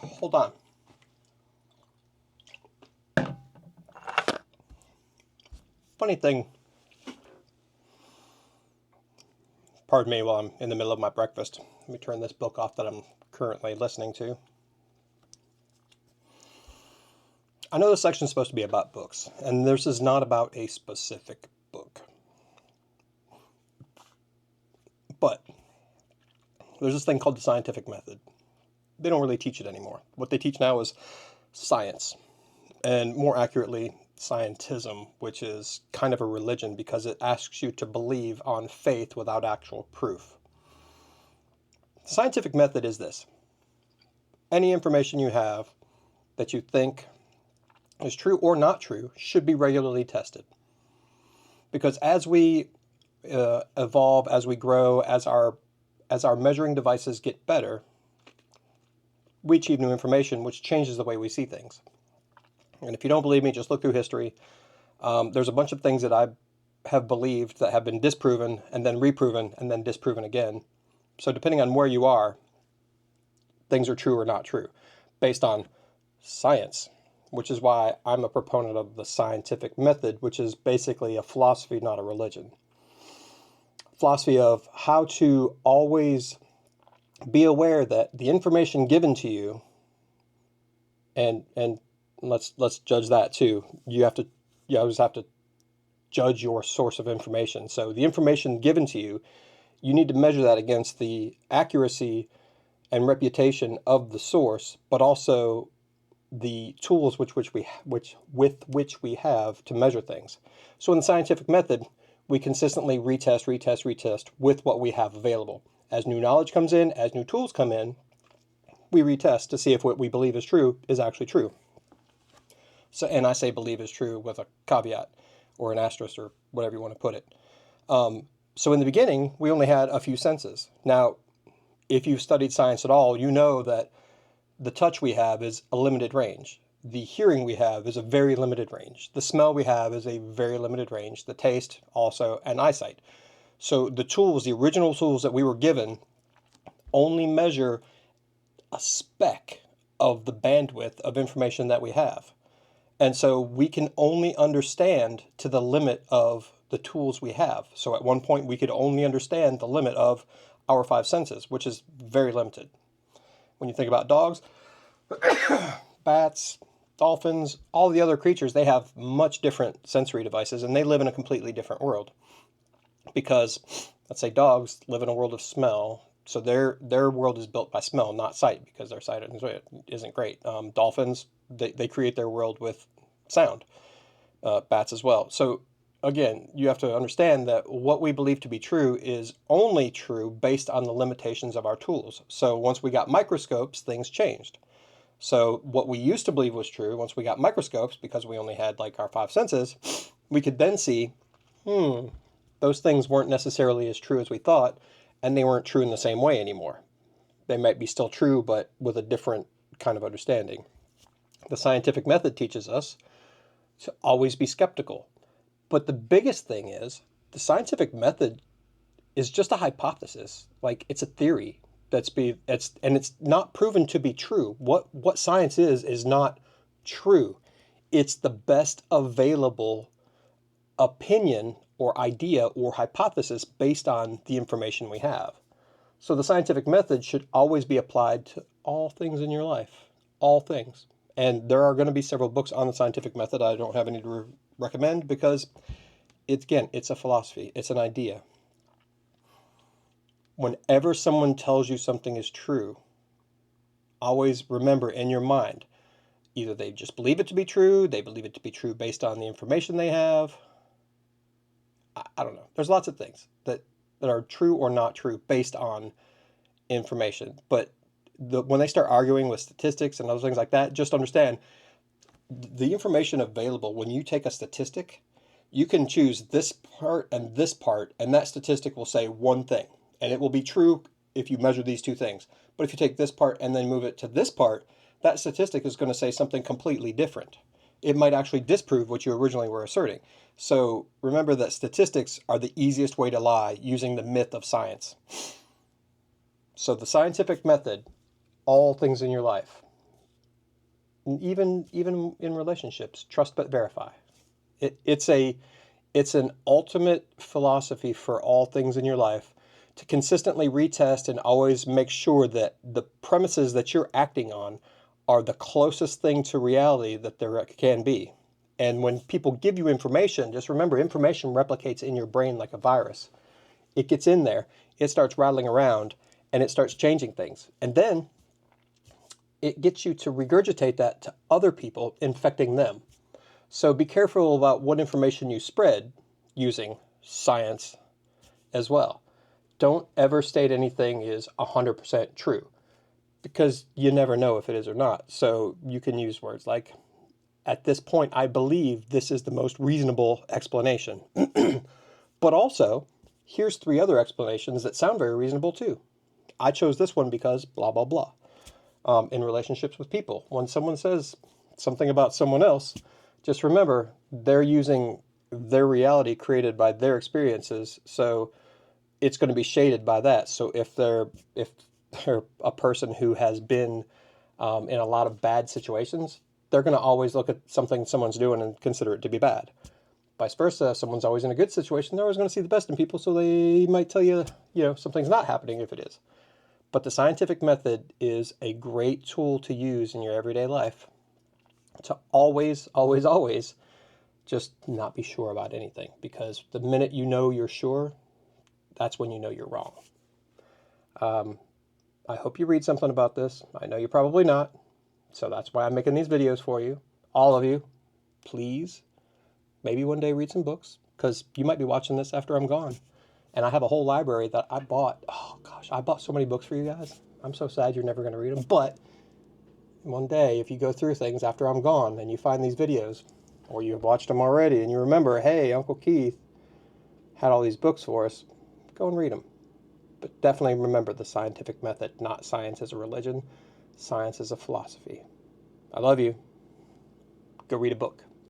Hold on. Funny thing, pardon me while I'm in the middle of my breakfast. Let me turn this book off that I'm currently listening to. I know this section is supposed to be about books, and this is not about a specific book. But there's this thing called the scientific method. They don't really teach it anymore. What they teach now is science, and more accurately, scientism, which is kind of a religion because it asks you to believe on faith without actual proof. The scientific method is this. Any information you have that you think is true or not true should be regularly tested. Because as we evolve, as we grow, as our measuring devices get better, we achieve new information, which changes the way we see things. And if you don't believe me, just look through history. There's a bunch of things that I have believed that have been disproven and then reproven and then disproven again. So depending on where you are, things are true or not true based on science, which is why I'm a proponent of the scientific method, which is basically a philosophy, not a religion. Philosophy of how to always be aware that the information given to you, and let's judge that too. You always have to judge your source of information. So the information given to you, you need to measure that against the accuracy and reputation of the source, but also the tools with which we have to measure things. So in the scientific method, we consistently retest with what we have available. As new knowledge comes in, as new tools come in, we retest to see if what we believe is true is actually true. So, and I say believe is true with a caveat or an asterisk or whatever you want to put it. So in the beginning, we only had a few senses. Now, if you've studied science at all, you know that the touch we have is a limited range. The hearing we have is a very limited range. The smell we have is a very limited range. The taste also, and eyesight. So the tools, the original tools that we were given, only measure a speck of the bandwidth of information that we have. And so we can only understand to the limit of the tools we have. So at one point we could only understand the limit of our five senses, which is very limited. When you think about dogs, bats, dolphins, all the other creatures, they have much different sensory devices and they live in a completely different world. Because, let's say dogs live in a world of smell, so their world is built by smell, not sight, because their sight isn't great. Dolphins, they create their world with sound. Bats as well. So again, you have to understand that what we believe to be true is only true based on the limitations of our tools. So once we got microscopes, things changed. So what we used to believe was true, once we got microscopes, because we only had like our five senses, we could then see, those things weren't necessarily as true as we thought, and they weren't true in the same way anymore. They might be still true, but with a different kind of understanding. The scientific method teaches us to always be skeptical. But the biggest thing is the scientific method is just a hypothesis. Like it's a theory it's not proven to be true. What science is not true. It's the best available opinion or idea or hypothesis based on the information we have. So the scientific method should always be applied to all things in your life. All things. And there are going to be several books on the scientific method. I don't have any to recommend because, it's a philosophy. It's an idea. Whenever someone tells you something is true, always remember in your mind, either they just believe it to be true, they believe it to be true based on the information they have. I don't know. There's lots of things that are true or not true based on information. But when they start arguing with statistics and other things like that, just understand the information available. When you take a statistic, you can choose this part, and that statistic will say one thing, and it will be true if you measure these two things. But if you take this part and then move it to this part, that statistic is going to say something completely different. It might actually disprove what you originally were asserting. So remember that statistics are the easiest way to lie using the myth of science. So the scientific method, all things in your life, Even in relationships, trust but verify. It's an ultimate philosophy for all things in your life to consistently retest and always make sure that the premises that you're acting on are the closest thing to reality that there can be. And when people give you information, just remember information replicates in your brain like a virus. It gets in there, it starts rattling around, and it starts changing things. And then it gets you to regurgitate that to other people, infecting them. So be careful about what information you spread using science as well. Don't ever state anything is 100% true because you never know if it is or not. So you can use words like, at this point, I believe this is the most reasonable explanation. But also, here's 3 other explanations that sound very reasonable too. I chose this one because blah, blah, blah. In relationships with people, when someone says something about someone else, just remember they're using their reality created by their experiences, so it's going to be shaded by that. So if they're a person who has been in a lot of bad situations, they're going to always look at something someone's doing and consider it to be bad. Vice versa, if someone's always in a good situation, they're always going to see the best in people, so they might tell you, something's not happening if it is. But the scientific method is a great tool to use in your everyday life to always, always, always just not be sure about anything. Because the minute you know you're sure, that's when you know you're wrong. I hope you read something about this. I know you're probably not. So that's why I'm making these videos for you. All of you, please, maybe one day read some books. Because you might be watching this after I'm gone. And I have a whole library that I bought. Oh, gosh, I bought so many books for you guys. I'm so sad you're never going to read them. But one day, if you go through things after I'm gone and you find these videos, or you've watched them already, and you remember, hey, Uncle Keith had all these books for us, go and read them. But definitely remember the scientific method, not science as a religion. Science as a philosophy. I love you. Go read a book.